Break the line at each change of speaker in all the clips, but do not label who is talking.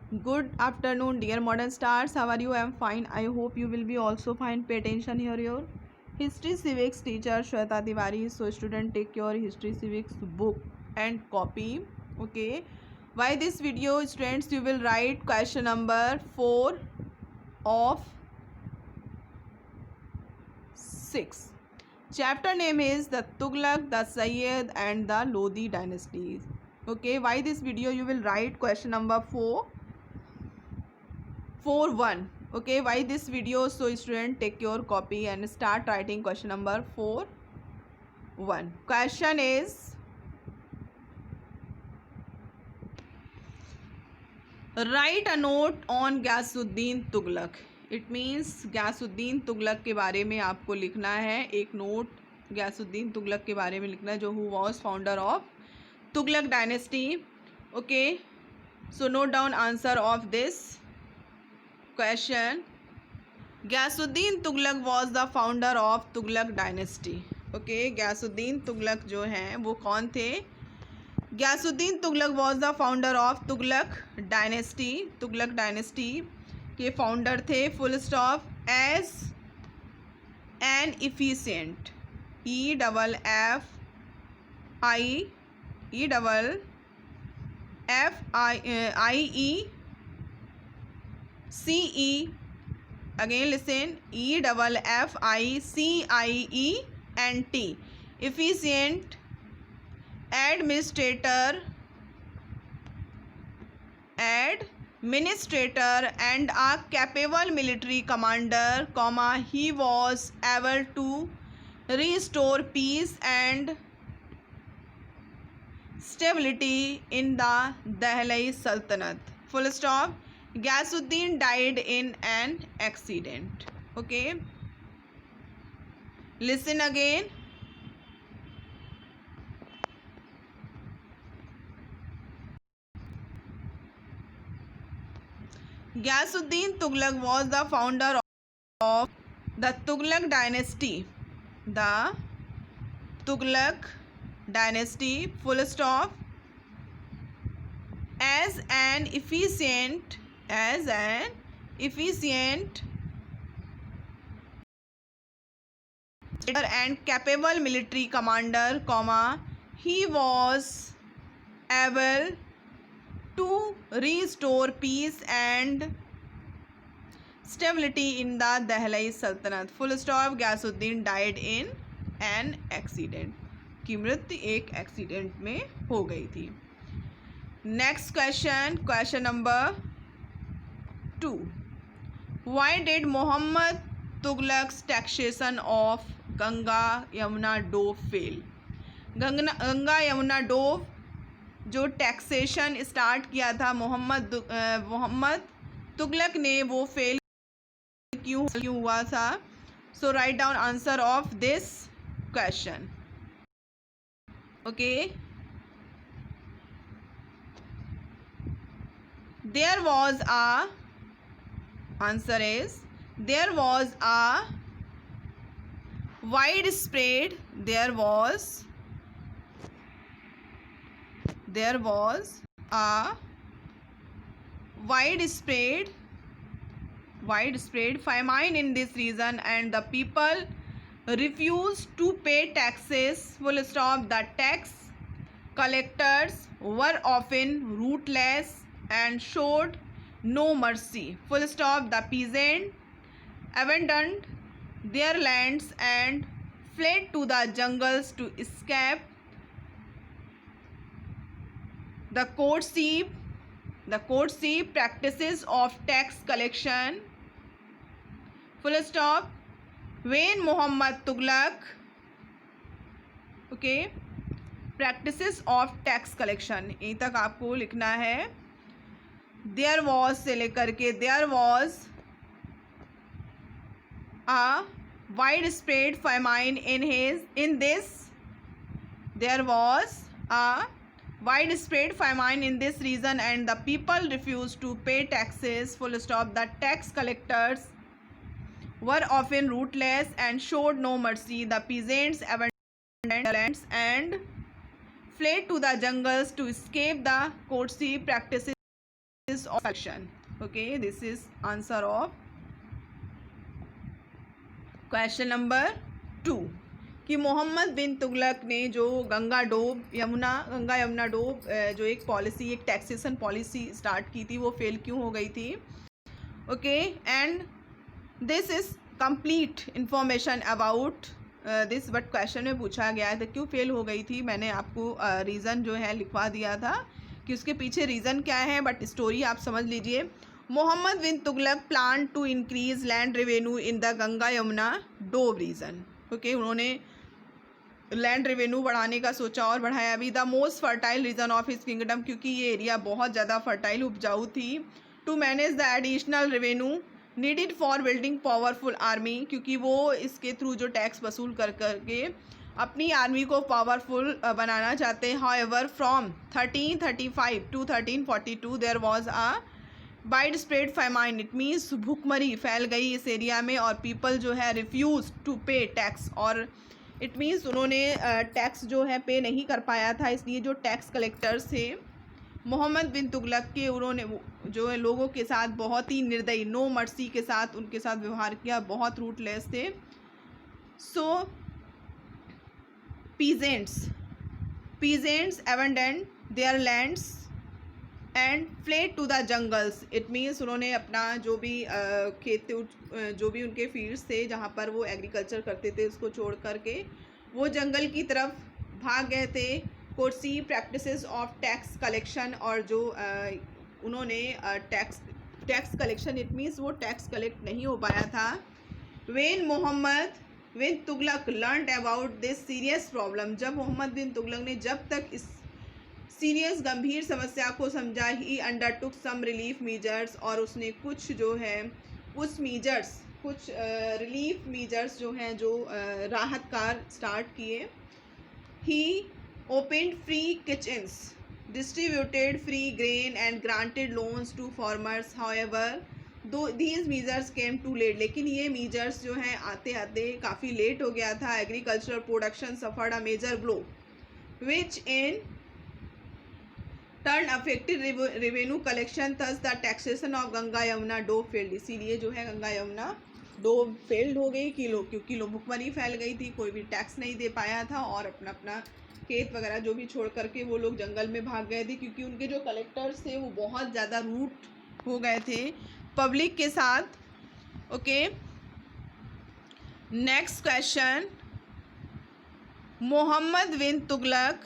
Good afternoon, dear modern stars. How are you? I am fine. I hope you will be also fine. Pay attention here. Your history civics teacher Shweta Tiwari. So student, take your history civics book and copy. Okay. Why this video, students? You will write question number 4 of 6. Chapter name is the Tughlaq, the Sayyid and the Lodi dynasties. Okay. Why this video? You will write question number 4.1. Okay, why this video? So student, take your copy and start writing question number 4.1. Question is, write a note on Ghiyasuddin Tughlaq. It means Ghiyasuddin Tughlaq के बारे में आपको लिखना है. एक note Ghiyasuddin Tughlaq के बारे में लिखना है, जो who was founder of Tughlaq dynasty. Okay, so note down answer of this question. Ghiyasuddin Tughlaq was the founder of Tughlaq dynasty. Okay, Ghiyasuddin Tughlaq जो हैं वो कौन थे? Ghiyasuddin Tughlaq was the founder of Tughlaq dynasty. Tughlaq dynasty के founder थे. Full stop. as an efficient, EFFICE. Again listen, EFFICIENT. Efficient administrator and a capable military commander, he was able to restore peace and stability in the Delhi Sultanate. Full stop. Ghiyasuddin died in an accident. Okay, listen again. Ghiyasuddin Tughlaq was the founder of the Tughlaq dynasty. The Tughlaq dynasty. Full stop. As an efficient and capable military commander, he was able to restore peace and stability in the Delhi Sultanate. Full stop. Ghiyasuddin died in an accident. की मृत्यु एक accident में हो गई थी. Next question, question number 2. Why did Muhammad Tughlaq's taxation of Ganga Yamuna Dove fail? Ganga Yamuna dove जो taxation start किया था मोहम्मद तुगलक ने, वो फेल क्यों हुआ था? So write down answer of this question. Okay, there was a widespread famine in this region and the people refused to pay taxes. Full stop. The tax collectors were often ruthless and showed no mercy. Full stop. The peasants abandoned their lands and fled to the jungles to escape the courtship practices of tax collection. Full stop. When Muhammad Tughlaq, okay, practices of tax collection, यहीं तक आपको लिखना है. There was से लेकर के there was a widespread famine there was a widespread famine in this region and the people refused to pay taxes. Full stop. The tax collectors were often ruthless and showed no mercy. The peasants abandoned their lands and fled to the jungles to escape the courtship practices is of question. Okay, this is answer of question number 2 कि मोहम्मद बिन तुगलक ने जो गंगा यमुना डोब जो एक policy, एक taxation policy start की थी, वो fail क्यों हो गई थी. Okay, and this is complete information about this. But question में पूछा गया है तो क्यों फेल हो गई थी, मैंने आपको रीज़न जो है लिखवा दिया था कि उसके पीछे रीज़न क्या है, बट स्टोरी आप समझ लीजिए. Muhammad bin Tughlaq plan to increase land revenue in the Ganga Yamuna Doab region. Okay, उन्होंने लैंड रेवेन्यू बढ़ाने का सोचा और बढ़ाया भी. The most fertile region of his kingdom, क्योंकि ये एरिया बहुत ज़्यादा फर्टाइल उपजाऊ थी. To manage the additional revenue needed for building powerful army, क्योंकि वो इसके थ्रू जो टैक्स वसूल कर करके अपनी आर्मी को पावरफुल बनाना चाहते हैं. However from 1335 to 1342 there was a wide spread famine. It means भूखमरी फैल गई इस एरिया में और पीपल जो है रिफ्यूज़ टू पे टैक्स. और इट मीन्स उन्होंने टैक्स जो है पे नहीं कर पाया था, इसलिए जो टैक्स कलेक्टर्स थे मोहम्मद बिन तुगलक के, उन्होंने जो है लोगों के साथ बहुत ही निर्दयी, नो मर्सी के साथ उनके साथ व्यवहार किया, बहुत रूटलेस थे. So peasants abandoned their lands and fled to the jungles. It means उन्होंने अपना जो भी खेत जो भी उनके फील्ड्स थे जहाँ पर वो एग्रीकल्चर करते थे उसको छोड़ करके वो जंगल की तरफ भाग गए थे. Coercive practices of tax collection, और जो उन्होंने टैक्स कलेक्शन, इट मीन्स वो टैक्स कलेक्ट नहीं हो पाया था. When Muhammad bin Tughlaq learned about this serious problem, जब मोहम्मद बिन तुगलक ने जब तक इस सीरियस गंभीर समस्या को समझा, ही अंडरटुक सम रिलीफ मीजर्स, और उसने कुछ जो है कुछ रिलीफ मीजर्स जो हैं, जो राहत कार स्टार्ट किए. He opened free kitchens, distributed free grain and granted loans to farmers. However these measures came too late, लेकिन ये मीजर्स जो हैं आते आते काफ़ी लेट हो गया था. Agricultural production suffered a major blow which in turn affected revenue collection. Thus the taxation of Ganga Yamuna Doab failed. इसीलिए जो है गंगा यमुना डोब फेल्ड हो गई क्योंकि भुखमरी फैल गई थी, कोई भी टैक्स नहीं दे पाया था और अपना अपना खेत वगैरह जो भी छोड़ करके वो लोग जंगल में भाग गए थे, क्योंकि उनके जो कलेक्टर्स थे वो बहुत ज़्यादा रूट हो गए थे पब्लिक के साथ. Okay, next question. Muhammad bin Tughlaq,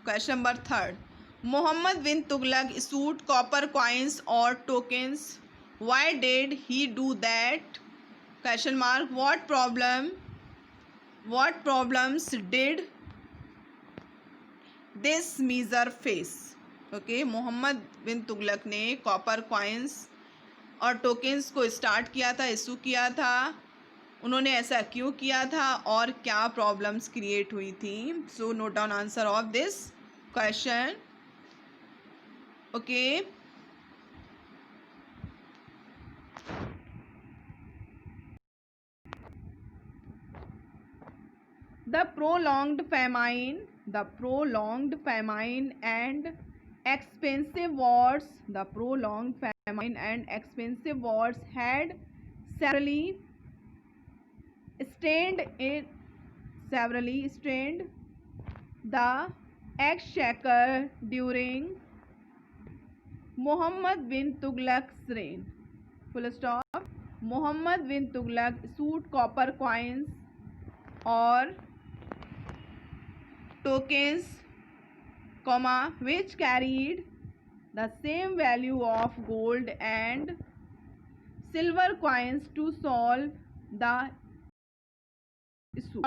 question number 3. Muhammad bin Tughlaq issued copper coins or tokens. Why did he do that? Question mark. What problems did this measure face? Okay, Muhammad bin Tughlaq ने कॉपर कॉइन्स और tokens को start किया था, issue किया था. उन्होंने ऐसा क्यों किया था और क्या प्रॉब्लम्स क्रिएट हुई थी? So note down answer of this question. Okay, the prolonged famine and expensive wars had severely strained the exchequer during Muhammad bin Tughlaq's reign. Full stop. Muhammad bin Tughlaq issued copper coins और tokens, which carried the same value of gold and silver coins to solve the issue.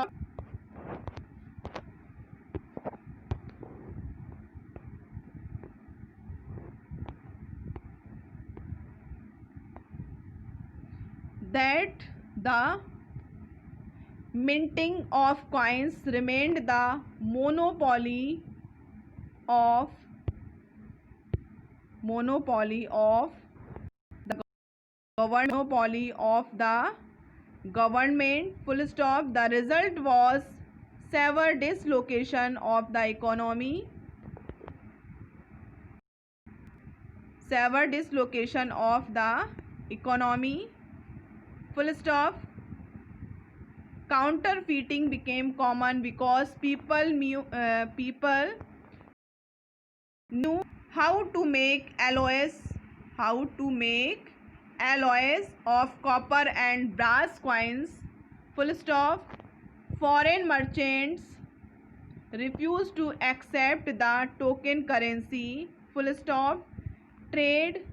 That the minting of coins remained the monopoly of the government. Full stop. The result was severe dislocation of the economy. severe dislocation of the economy, full stop. Counterfeiting became common because people knew how to make alloys of copper and brass coins, full stop. Foreign merchants refused to accept the token currency, full stop. Trade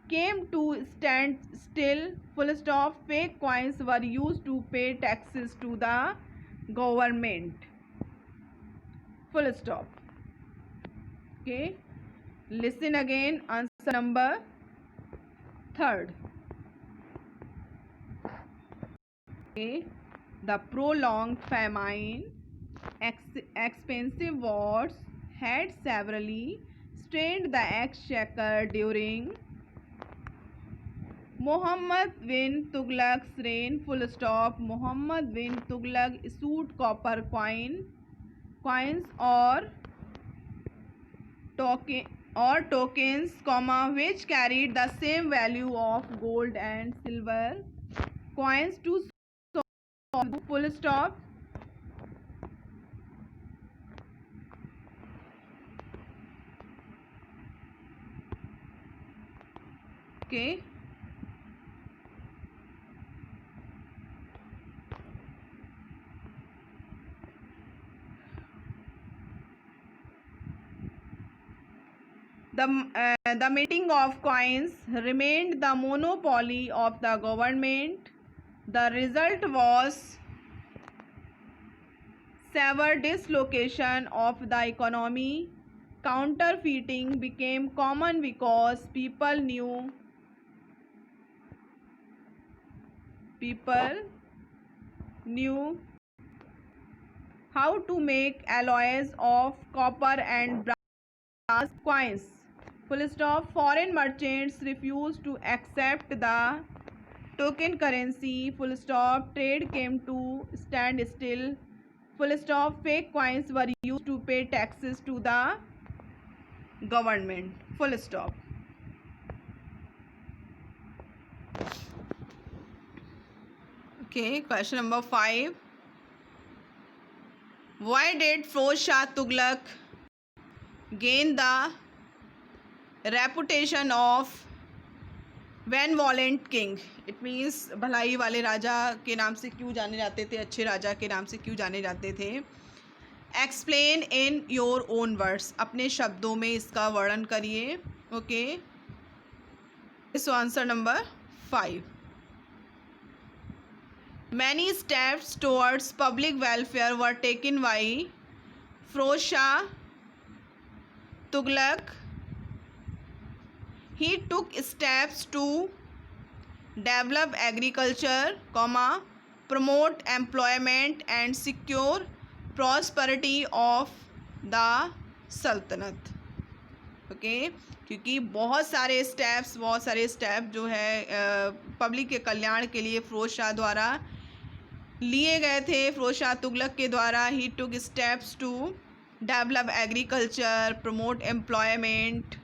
came to stand still, full stop. Fake coins were used to pay taxes to the government, full stop. Okay, listen again. Answer number third. Okay, the prolonged famine, expensive wars had severely strained the exchequer during Muhammad bin Tughlaq's reign, full stop. Muhammad bin Tughlaq issued copper coins or tokens, which carried the same value of gold and silver coins to full stop. Okay. The minting of coins remained the monopoly of the government. The result was severe dislocation of the economy. Counterfeiting became common because people knew how to make alloys of copper and brass coins, full stop. Foreign merchants refused to accept the token currency, full stop. Trade came to stand still, full stop. Fake coins were used to pay taxes to the government, full stop. Okay, question number 5. Why did Firoz Shah Tughlaq gain the reputation of benevolent king? It means भलाई वाले राजा के नाम से क्यों जाने जाते थे, अच्छे राजा के नाम से क्यों जाने जाते थे? Explain in your own words, अपने शब्दों में इसका वर्णन करिए. Okay, so answer number 5. Many steps towards public welfare were taken by Firoz Shah Tughlaq. He took steps to develop agriculture, promote employment and secure prosperity of the Sultanate. Okay, क्योंकि बहुत सारे step जो है public के कल्याण के लिए फिरोज शाह द्वारा लिए गए थे. फिरोज शाह तुगलक के द्वारा he took steps to develop agriculture, promote employment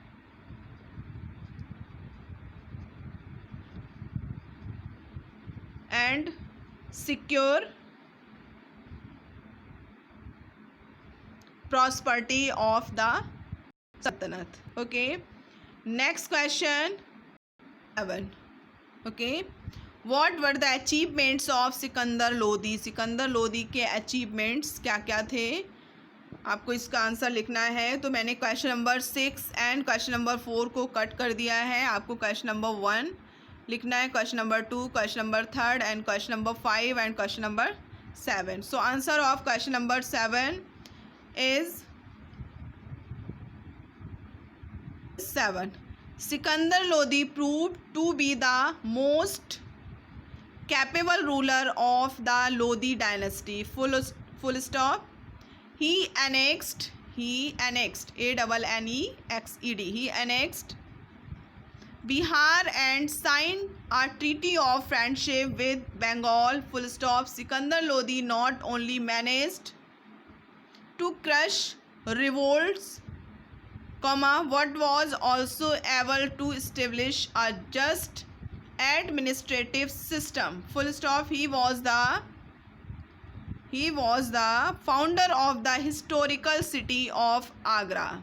and secure prosperity of the सल्तनत. Okay, next question 7. Okay, what were the achievements of Sikandar Lodi? Sikandar Lodi के अचीवमेंट्स क्या क्या थे? आपको इसका आंसर लिखना है. तो मैंने question number 6 and question number 4 को कट कर दिया है. आपको क्वेश्चन नंबर 1 लिखना है, question number 2, question number 3 and question number 5 and question number 7. So answer of question number 7 is 7. Sikandar Lodi proved to be the most capable ruler of the Lodi dynasty. Full stop. He annexed ANNEXED. He annexed Bihar and signed a treaty of friendship with Bengal. Full stop. Sikandar Lodi not only managed to crush revolts comma, what was also able to establish a just administrative system, full stop. He was the founder of the historical city of Agra,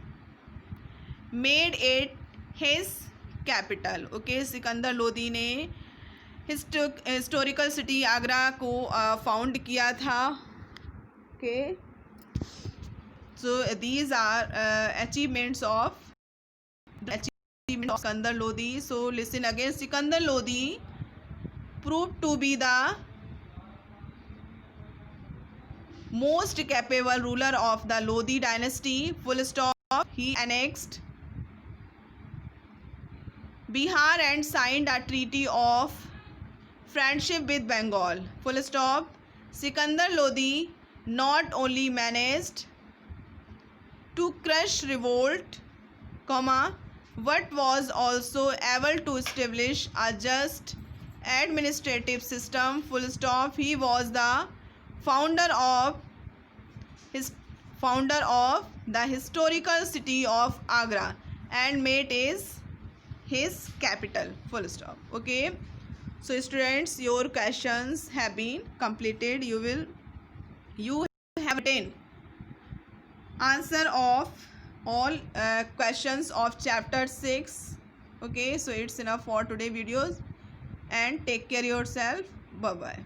made it his capital. Okay, Sikandar Lodi ने historical city Agra को found किया था. Okay, so these are achievements of Sikandar Lodi. So listen again. Sikandar Lodi proved to be the most capable ruler of the Lodi dynasty, full stop. He annexed Bihar and signed a treaty of friendship with Bengal, full stop. Sikandar Lodi not only managed to crush revolt, comma, but was also able to establish a just administrative system, full stop. He was the founder of the historical city of Agra and made his capital, full stop. Okay, so students, your questions have been completed. You have 10 answer of all questions of chapter 6. Okay, so it's enough for today videos, and take care yourself. Bye bye.